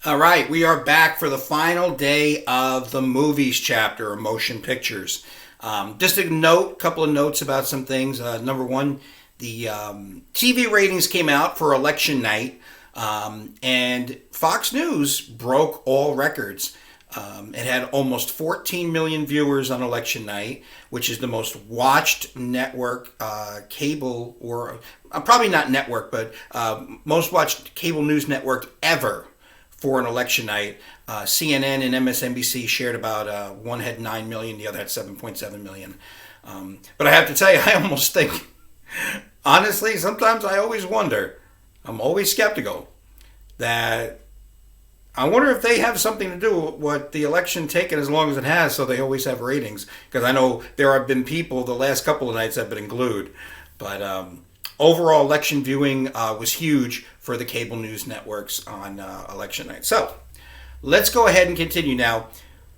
All right, we are back for the final day of the movies chapter of motion pictures. Just a note, couple of notes about some things. Number one, the TV ratings came out for election night, and Fox News broke all records. It had almost 14 million viewers on election night, which is the most watched network, cable, or probably not network, but most watched cable news network ever for an election night. CNN and MSNBC shared about, one had 9 million, the other had 7.7 million. But I have to tell you, I almost think, honestly, sometimes I always wonder, I'm always skeptical, that I wonder if they have something to do with what the election taken as long as it has, so they always have ratings. Because I know there have been people the last couple of nights have been glued. But overall, election viewing was huge for the cable news networks on election night. So let's go ahead and continue now.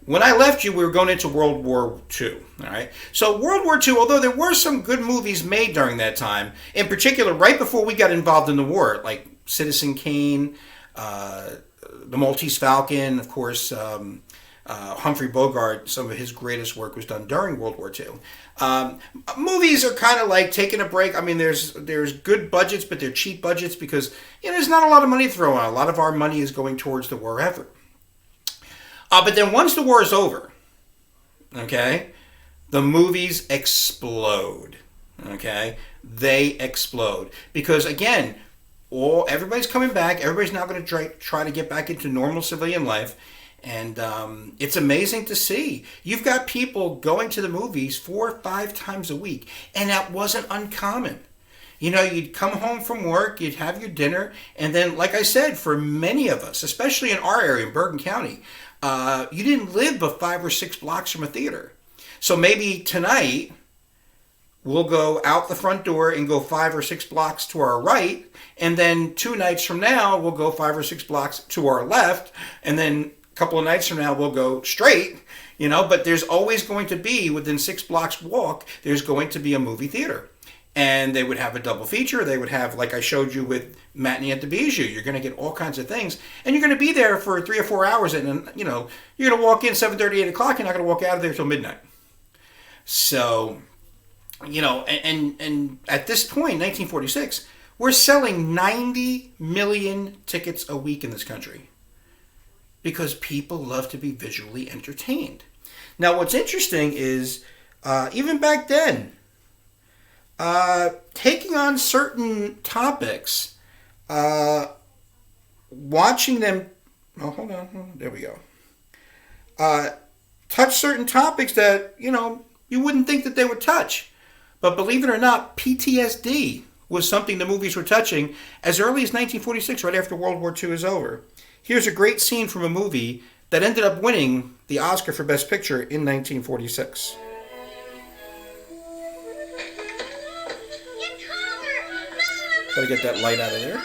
When I left you, we were going into World War II. All right. So World War II, although there were some good movies made during that time, in particular, right before we got involved in the war, like Citizen Kane, The Maltese Falcon, of course, Humphrey Bogart, some of his greatest work was done during World War II. Movies are kind of like taking a break. I mean, there's good budgets, but they're cheap budgets because there's not a lot of money to throw on. A lot of our money is going towards the war effort. But then once the war is over, okay, the movies explode. Okay, they explode because again, everybody's coming back. Everybody's now going to try to get back into normal civilian life. And it's amazing to see. You've got people going to the movies 4 or 5 times a week. And that wasn't uncommon. You'd come home from work, you'd have your dinner. And then, like I said, for many of us, especially in our area, in Bergen County, you didn't live but 5 or 6 blocks from a theater. So maybe tonight, we'll go out the front door and go 5 or 6 blocks to our right. And then 2 nights from now, we'll go 5 or 6 blocks to our left. And then a couple of nights from now, we'll go straight. But there's always going to be, within 6 blocks walk, there's going to be a movie theater. And they would have a double feature. They would have, like I showed you with Matinee at the Bijou, you're going to get all kinds of things. And you're going to be there for 3 or 4 hours. And, you're going to walk in 7:30, 8 o'clock. You're not going to walk out of there till midnight. So, and at this point, 1946, we're selling 90 million tickets a week in this country because people love to be visually entertained. Now, what's interesting is, even back then, taking on certain topics, watching them, hold on, there we go, touch certain topics that, you wouldn't think that they would touch. But believe it or not, PTSD was something the movies were touching as early as 1946, right after World War II is over. Here's a great scene from a movie that ended up winning the Oscar for Best Picture in 1946. Gotta get that light out of there.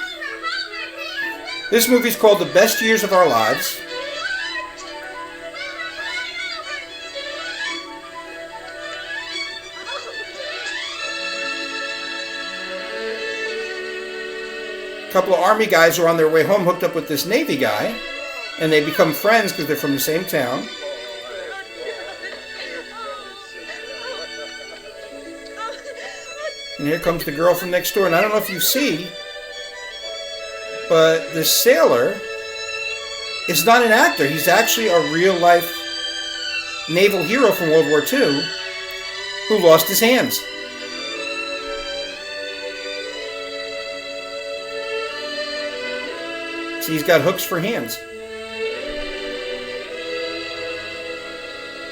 This movie's called The Best Years of Our Lives. A couple of Army guys are on their way home hooked up with this Navy guy, and they become friends because they're from the same town. And here comes the girl from next door, and I don't know if you see, but the sailor is not an actor. He's actually a real-life naval hero from World War II who lost his hands. He's got hooks for hands.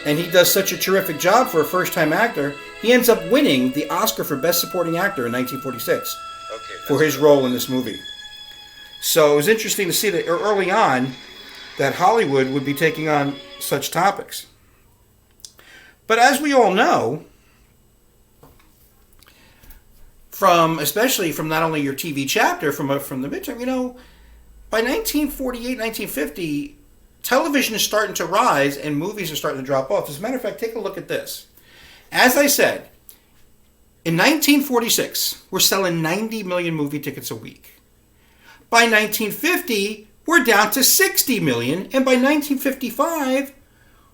And he does such a terrific job for a first-time actor, he ends up winning the Oscar for Best Supporting Actor in 1946 for his role in this movie. So it was interesting to see that early on that Hollywood would be taking on such topics. But as we all know, especially from not only your TV chapter, from the midterm, by 1948, 1950, television is starting to rise and movies are starting to drop off. As a matter of fact, take a look at this. As I said, in 1946, we're selling 90 million movie tickets a week. By 1950, we're down to 60 million, and by 1955,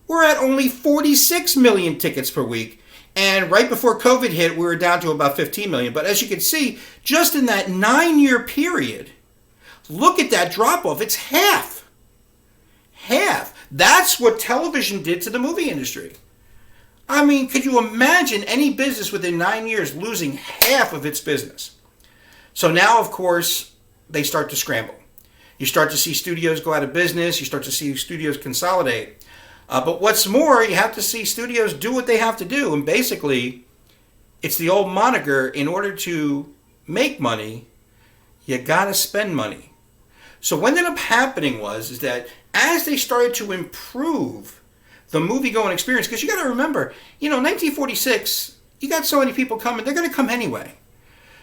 we're at only 46 million tickets per week. And right before COVID hit, we were down to about 15 million. But as you can see, just in that 9-year period, look at that drop-off. It's half. Half. That's what television did to the movie industry. I mean, could you imagine any business within 9 years losing half of its business? So now, of course, they start to scramble. You start to see studios go out of business. You start to see studios consolidate. But what's more, you have to see studios do what they have to do. And basically, it's the old moniker, in order to make money, you got to spend money. So what ended up happening is that as they started to improve the movie-going experience, because you got to remember, 1946, you got so many people coming, they're going to come anyway.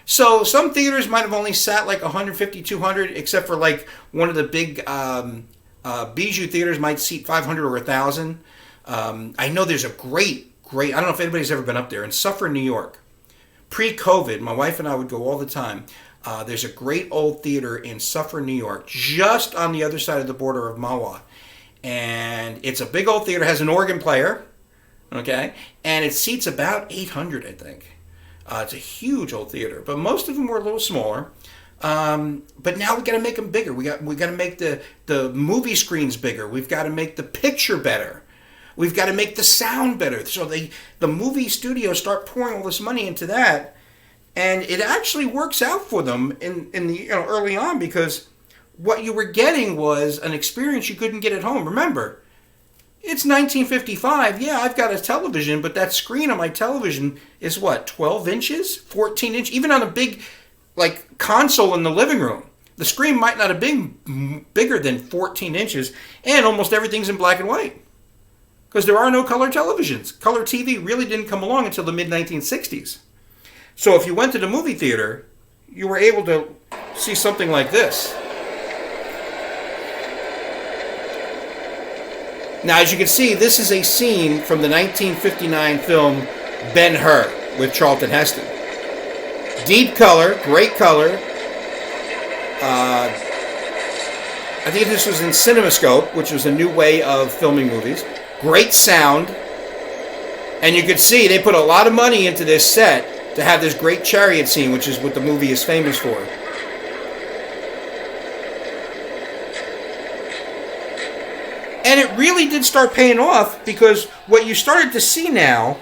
So some theaters might have only sat like 150, 200, except for like one of the big Bijou theaters might seat 500 or 1,000. I know there's a great, I don't know if anybody's ever been up there, in Suffern, New York. Pre-COVID, my wife and I would go all the time. There's a great old theater in Suffern, New York, just on the other side of the border of Mahwah. And it's a big old theater, has an organ player, okay? And it seats about 800, I think. It's a huge old theater, but most of them were a little smaller. But now we got to make them bigger. We got to make the movie screens bigger. We've got to make the picture better. We've got to make the sound better. So the movie studios start pouring all this money into that, and it actually works out for them in the early on, because what you were getting was an experience you couldn't get at home. Remember, it's 1955. Yeah, I've got a television, but that screen on my television is what, 12 inches, 14 inches, even on a big console in the living room. The screen might not have been bigger than 14 inches, and almost everything's in black and white, because there are no color televisions. Color TV really didn't come along until the mid-1960s. So if you went to the movie theater, you were able to see something like this. Now, as you can see, this is a scene from the 1959 film BenHur with Charlton Heston. Deep color, great color. I think this was in CinemaScope, which was a new way of filming movies. Great sound. And you could see they put a lot of money into this set to have this great chariot scene, which is what the movie is famous for. And it really did start paying off, because what you started to see now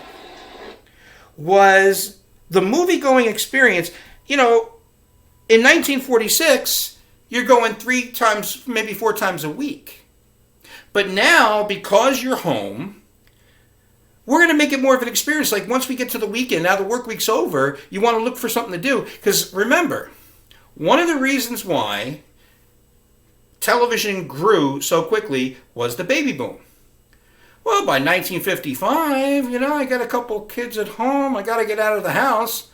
was the movie-going experience. In 1946, you're going 3 times, maybe 4 times a week. But now, because you're home, we're going to make it more of an experience. Like, once we get to the weekend, now the work week's over, you want to look for something to do. Because remember, one of the reasons why television grew so quickly was the baby boom. Well, by 1955, I got a couple kids at home. I got to get out of the house.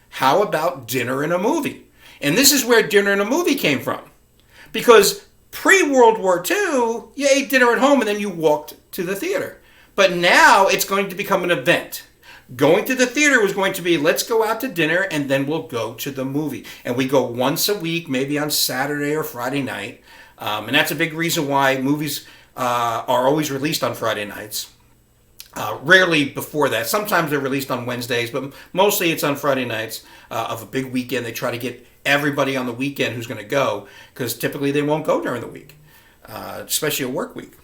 How about dinner and a movie? And this is where dinner and a movie came from. Because pre-World War II, you ate dinner at home and then you walked to the theater. But now it's going to become an event. Going to the theater was going to be, let's go out to dinner and then we'll go to the movie. And we go once a week, maybe on Saturday or Friday night. And that's a big reason why movies are always released on Friday nights. Rarely before that. Sometimes they're released on Wednesdays, but mostly it's on Friday nights of a big weekend. They try to get everybody on the weekend who's going to go, because typically they won't go during the week, especially a work week.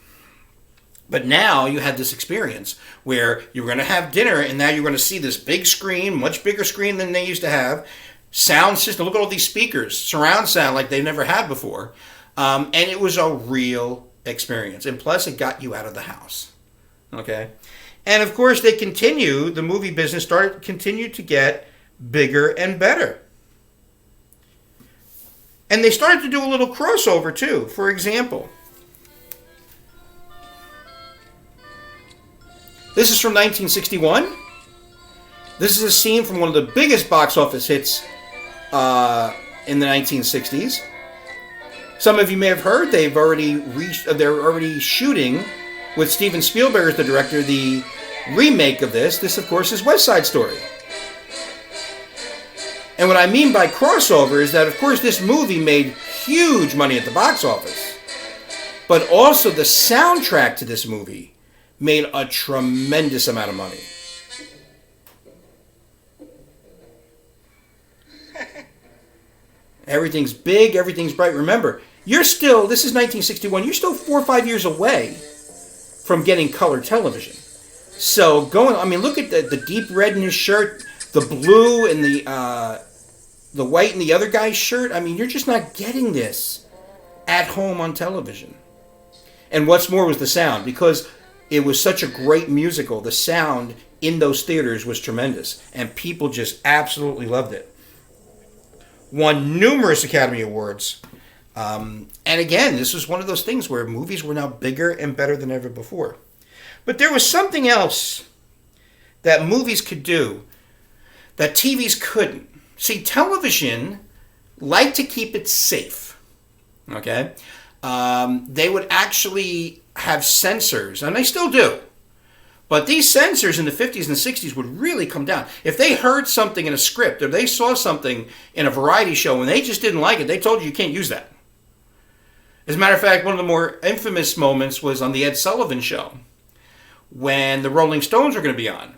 But now you had this experience where you're going to have dinner, and now you're going to see this big screen, much bigger screen than they used to have. Sound system, look at all these speakers, surround sound like they've never had before. And it was a real experience. And plus, it got you out of the house. Okay? And of course, the movie business continued to get bigger and better. And they started to do a little crossover too. For example, this is from 1961. This is a scene from one of the biggest box office hits in the 1960s. Some of you may have heard they're already shooting, with Steven Spielberg as the director, the remake of this. This, of course, is West Side Story. And what I mean by crossover is that, of course, this movie made huge money at the box office. But also the soundtrack to this movie made a tremendous amount of money. Everything's big, everything's bright. Remember, this is 1961, you're still 4 or 5 years away from getting color television. So look at the deep red in his shirt, the blue and the white in the other guy's shirt. I mean, you're just not getting this at home on television. And what's more was the sound, because it was such a great musical. The sound in those theaters was tremendous, and people just absolutely loved it. Won numerous Academy Awards. And again, this was one of those things where movies were now bigger and better than ever before. But there was something else that movies could do that TVs couldn't. See, television liked to keep it safe. Okay? They would actually have censors, and they still do. But these censors in the 50s and 60s would really come down. If they heard something in a script or they saw something in a variety show and they just didn't like it, they told you can't use that. As a matter of fact, one of the more infamous moments was on the Ed Sullivan Show when the Rolling Stones were going to be on.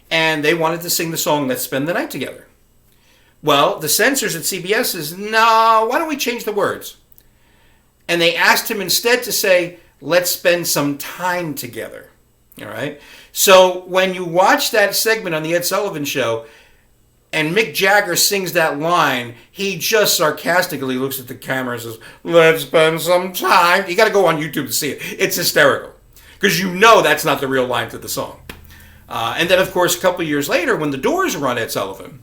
And they wanted to sing the song Let's Spend the Night Together. Well, the censors at CBS says, no, why don't we change the words? And they asked him instead to say, let's spend some time together. All right? So when you watch that segment on the Ed Sullivan Show and Mick Jagger sings that line, he just sarcastically looks at the camera and says, let's spend some time. You got to go on YouTube to see it. It's hysterical. Because you know that's not the real line to the song. And then, of course, a couple of years later, when the Doors were on Ed Sullivan,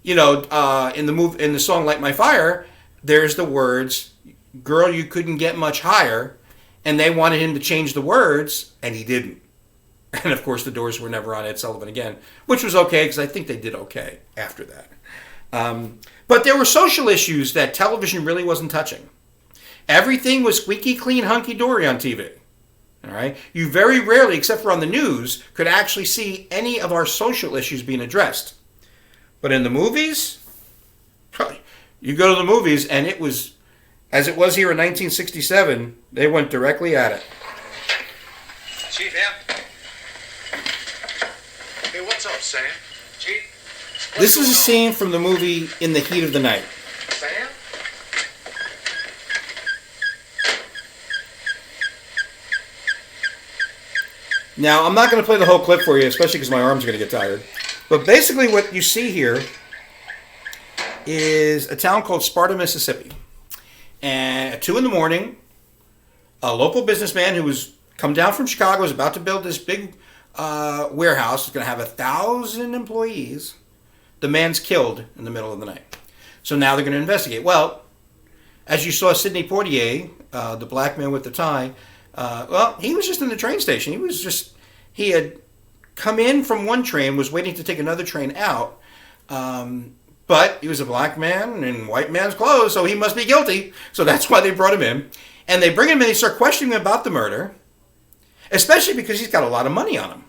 in the song Light My Fire, there's the words, girl, you couldn't get much higher. And they wanted him to change the words, and he didn't. And, of course, the Doors were never on Ed Sullivan again, which was okay, because I think they did okay after that. But there were social issues that television really wasn't touching. Everything was squeaky clean, hunky-dory on TV. All right? You very rarely, except for on the news, could actually see any of our social issues being addressed. But in the movies, you go to the movies, and it was, as it was here in 1967, they went directly at it. Chief, yeah? Hey, what's up, Sam? Chief? This is a scene from the movie In the Heat of the Night. Sam? Now, I'm not going to play the whole clip for you, especially because my arms are going to get tired. But basically what you see here is a town called Sparta, Mississippi. And at 2 in the morning, a local businessman who was come down from Chicago was about to build this big warehouse. It's going to have 1,000 employees. The man's killed in the middle of the night. So now they're going to investigate. Well, as you saw Sidney Poitier, the black man with the tie, he was just in the train station. He had come in from one train, was waiting to take another train out. But he was a black man in white man's clothes, so he must be guilty. So that's why they brought him in. And they bring him in, they start questioning him about the murder, especially because he's got a lot of money on him.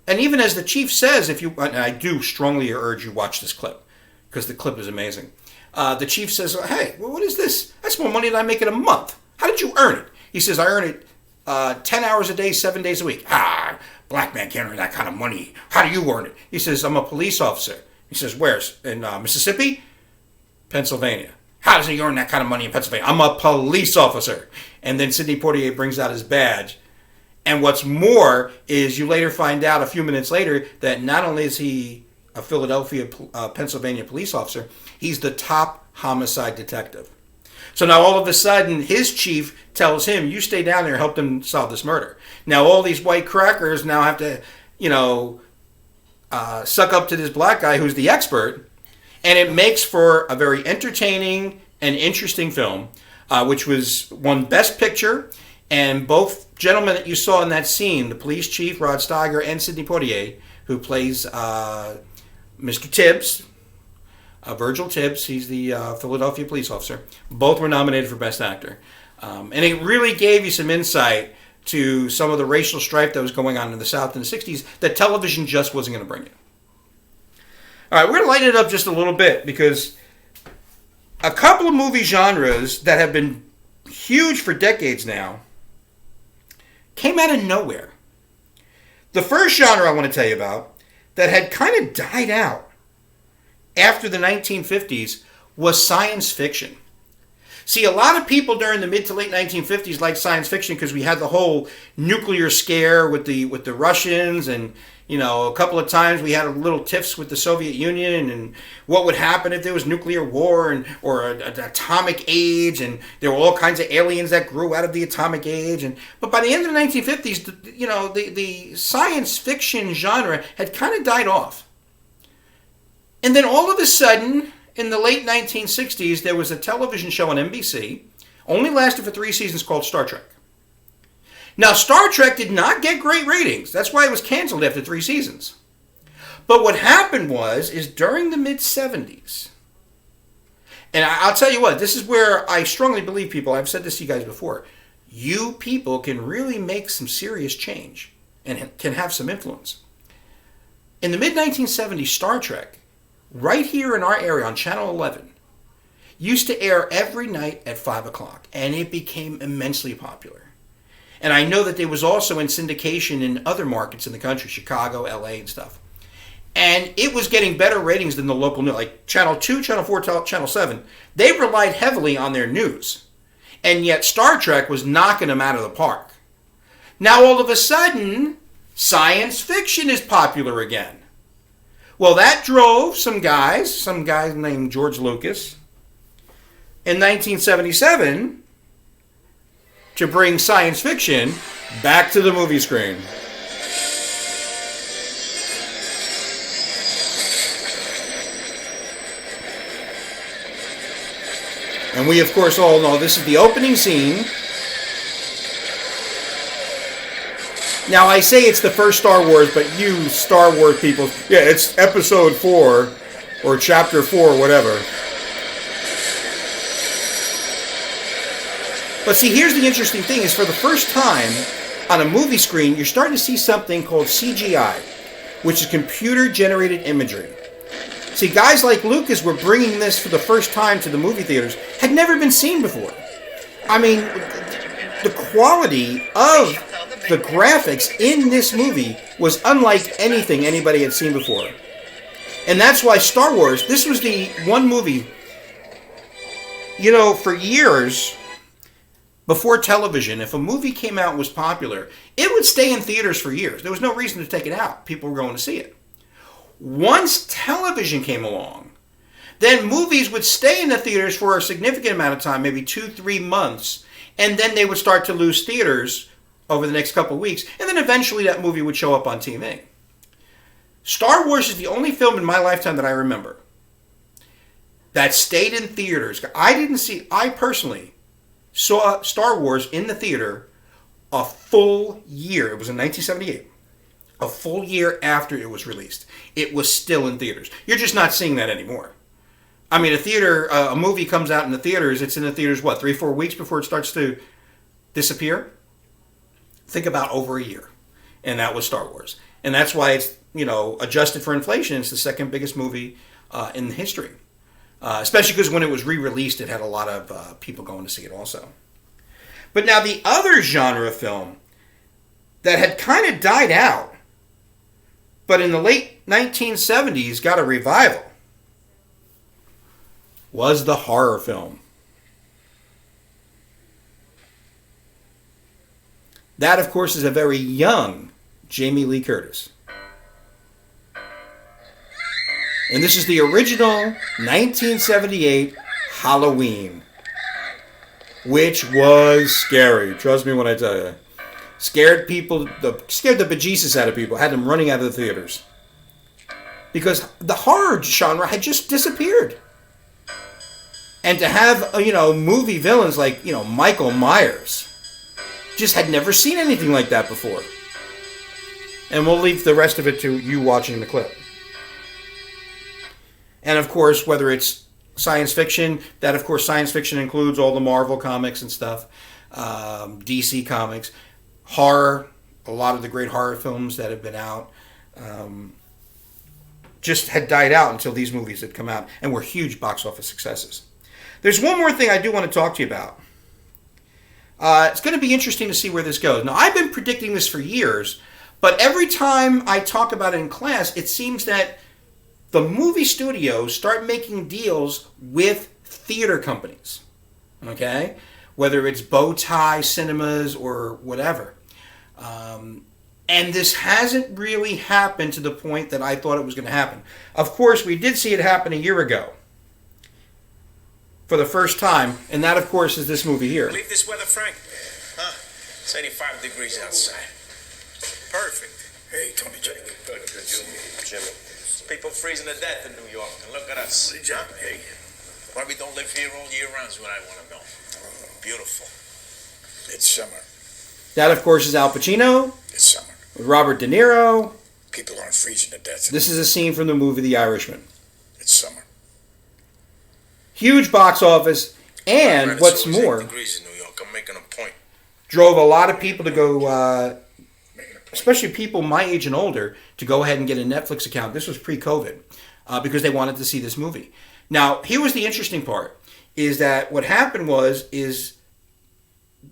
And even as the chief says, and I do strongly urge you watch this clip, because the clip is amazing. The chief says, hey, what is this? That's more money than I make in a month. How did you earn it? He says, I earn it 10 hours a day, 7 days a week. Black man can't earn that kind of money. How do you earn it? He says, I'm a police officer. He says, where's? In Mississippi? Pennsylvania. How does he earn that kind of money in Pennsylvania? I'm a police officer. And then Sidney Poitier brings out his badge. And what's more is you later find out a few minutes later that not only is he a Philadelphia, Pennsylvania police officer, he's the top homicide detective. So now all of a sudden his chief tells him, you stay down there and help them solve this murder. Now all these white crackers now have to, suck up to this black guy who's the expert. And it makes for a very entertaining and interesting film, which was won Best Picture. And both gentlemen that you saw in that scene, the police chief, Rod Steiger, and Sidney Poitier, who plays Mr. Tibbs, Virgil Tibbs, he's the Philadelphia police officer, both were nominated for Best Actor. And it really gave you some insight to some of the racial strife that was going on in the South in the 60s that television just wasn't going to bring you. All right, we're going to lighten it up just a little bit because a couple of movie genres that have been huge for decades now, came out of nowhere. The first genre I want to tell you about that had kind of died out after the 1950s was science fiction. See, a lot of people during the mid to late 1950s liked science fiction because we had the whole nuclear scare with the Russians, and a couple of times we had a little tiffs with the Soviet Union and what would happen if there was nuclear war or an atomic age, and there were all kinds of aliens that grew out of the atomic age. But by the end of the 1950s, the science fiction genre had kind of died off. And then all of a sudden, in the late 1960s, there was a television show on NBC, only lasted for 3 seasons, called Star Trek. Now, Star Trek did not get great ratings. That's why it was canceled after 3 seasons. But what happened is during the mid-70s, and I'll tell you what, this is where I strongly believe people, I've said this to you guys before, you people can really make some serious change and can have some influence. In the mid-1970s, Star Trek, right here in our area on Channel 11, used to air every night at 5 o'clock, and it became immensely popular. And I know that there was also in syndication in other markets in the country, Chicago, LA, and stuff. And it was getting better ratings than the local news, like Channel 2, Channel 4, Channel 7. They relied heavily on their news. And yet Star Trek was knocking them out of the park. Now all of a sudden, science fiction is popular again. Well, that drove some guy named George Lucas, in 1977, to bring science fiction back to the movie screen. And we, of course, all know this is the opening scene. Now, I say it's the first Star Wars, but you Star Wars people, yeah, it's episode 4 or chapter 4, whatever. But see, here's the interesting thing, is for the first time on a movie screen, you're starting to see something called CGI, which is computer-generated imagery. See, guys like Lucas were bringing this for the first time to the movie theaters, had never been seen before. I mean, the quality of the graphics in this movie was unlike anything anybody had seen before. And that's why Star Wars, this was the one movie, for years before television, if a movie came out and was popular, it would stay in theaters for years. There was no reason to take it out. People were going to see it. Once television came along, then movies would stay in the theaters for a significant amount of time, maybe 2-3 months, and then they would start to lose theaters over the next couple of weeks, and then eventually that movie would show up on TV. Star Wars is the only film in my lifetime that I remember that stayed in theaters. I personally saw Star Wars in the theater a full year. It was in 1978. A full year after it was released. It was still in theaters. You're just not seeing that anymore. I mean, a movie comes out in the theaters, it's in the theaters, 3-4 weeks before it starts to disappear? Think about over a year. And that was Star Wars. And that's why it's, adjusted for inflation, it's the second biggest movie in history. Especially because when it was re-released, it had a lot of people going to see it also. But now the other genre of film that had kind of died out, but in the late 1970s got a revival, was the horror film. That, of course, is a very young Jamie Lee Curtis. And this is the original 1978 Halloween, which was scary. Trust me when I tell you. Scared the bejesus out of people. Had them running out of the theaters. Because the horror genre had just disappeared. And to have, movie villains like, Michael Myers, just had never seen anything like that before. And we'll leave the rest of it to you watching the clip. And of course, whether it's science fiction, science fiction includes all the Marvel comics and stuff, DC comics, horror, a lot of the great horror films that have been out, just had died out until these movies had come out and were huge box office successes. There's one more thing I do want to talk to you about. It's going to be interesting to see where this goes. Now, I've been predicting this for years, but every time I talk about it in class, it seems that the movie studios start making deals with theater companies, okay? Whether it's bow tie cinemas or whatever. And this hasn't really happened to the point that I thought it was going to happen. Of course, we did see it happen a year ago for the first time, and that, of course, is this movie here. Leave this weather, Frank. Huh? It's 85 degrees outside. Perfect. Hey, Tony Jake. Good to see you, Jimmy. People freezing to death in New York, and look at us. Huh? Hey. Why we don't live here all year round is what I want to know. Beautiful. It's summer. That, of course, is Al Pacino It's summer. with Robert De Niro. People aren't freezing to death. This is a scene from the movie The Irishman. It's summer. Huge box office, and It's what's always 8 more, degrees in New York. I'm making a point. drove a lot of people to go, Making a point. especially people my age and older, to go ahead and get a Netflix account. This was pre-COVID, because they wanted to see this movie. Now, here was the interesting part, is that what happened is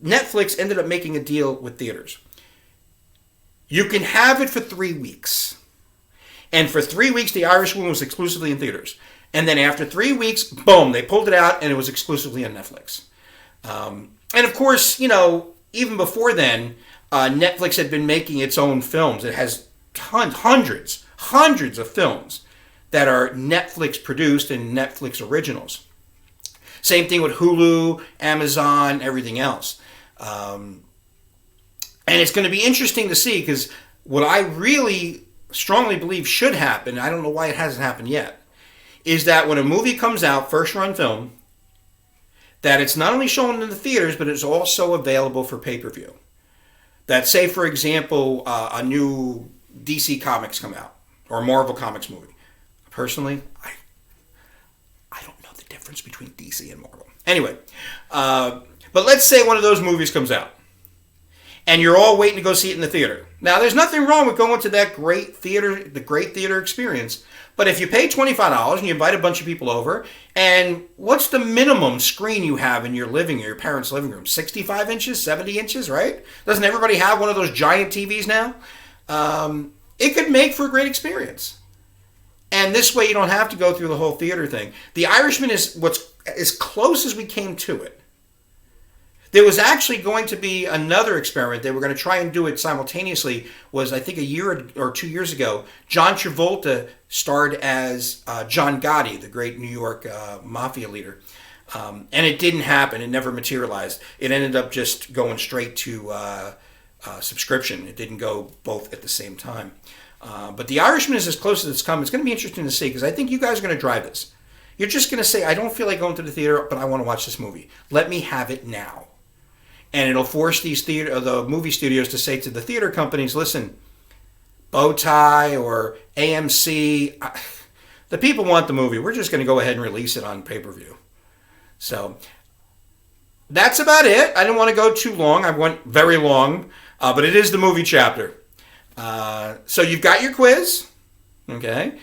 Netflix ended up making a deal with theaters. You can have it for 3 weeks. And for 3 weeks, The Irishman was exclusively in theaters. And then after 3 weeks, boom, they pulled it out and it was exclusively on Netflix. And of course, even before then, Netflix had been making its own films. It has hundreds of films that are Netflix produced and Netflix originals. Same thing with Hulu, Amazon, everything else. And it's going to be interesting to see, because what I really strongly believe should happen, I don't know why it hasn't happened yet, is that when a movie comes out, first run film, that it's not only shown in the theaters, but it's also available for pay-per-view. That, say, for example, a new DC Comics come out, or a Marvel Comics movie. Personally, I don't know the difference between DC and Marvel. Anyway, but let's say one of those movies comes out, and you're all waiting to go see it in the theater. Now, there's nothing wrong with going to that great theater experience, but if you pay $25 and you invite a bunch of people over, and what's the minimum screen you have in your your parents' living room? 65 inches, 70 inches, right? Doesn't everybody have one of those giant TVs now? It could make for a great experience. And this way you don't have to go through the whole theater thing. The Irishman is what's as close as we came to it. There was actually going to be another experiment. They were going to try and do it simultaneously. Was, I think, a year or 2 years ago, John Travolta starred as John Gotti, the great New York mafia leader. And it didn't happen. It never materialized. It ended up just going straight to subscription. It didn't go both at the same time. But The Irishman is as close as it's come. It's going to be interesting to see, because I think you guys are going to drive this. You're just going to say, I don't feel like going to the theater, but I want to watch this movie. Let me have it now. And it'll force the movie studios to say to the theater companies, listen, Bowtie or AMC, the people want the movie. We're just going to go ahead and release it on pay-per-view. So that's about it. I didn't want to go too long. I went very long, but it is the movie chapter. So you've got your quiz. Okay.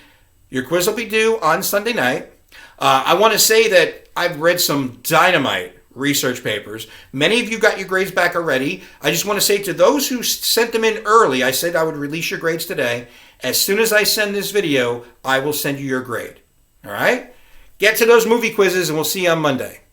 Your quiz will be due on Sunday night. I want to say that I've read some dynamite research papers. Many of you got your grades back already. I just want to say to those who sent them in early, I said I would release your grades today. As soon as I send this video, I will send you your grade. All right? Get to those movie quizzes, and we'll see you on Monday.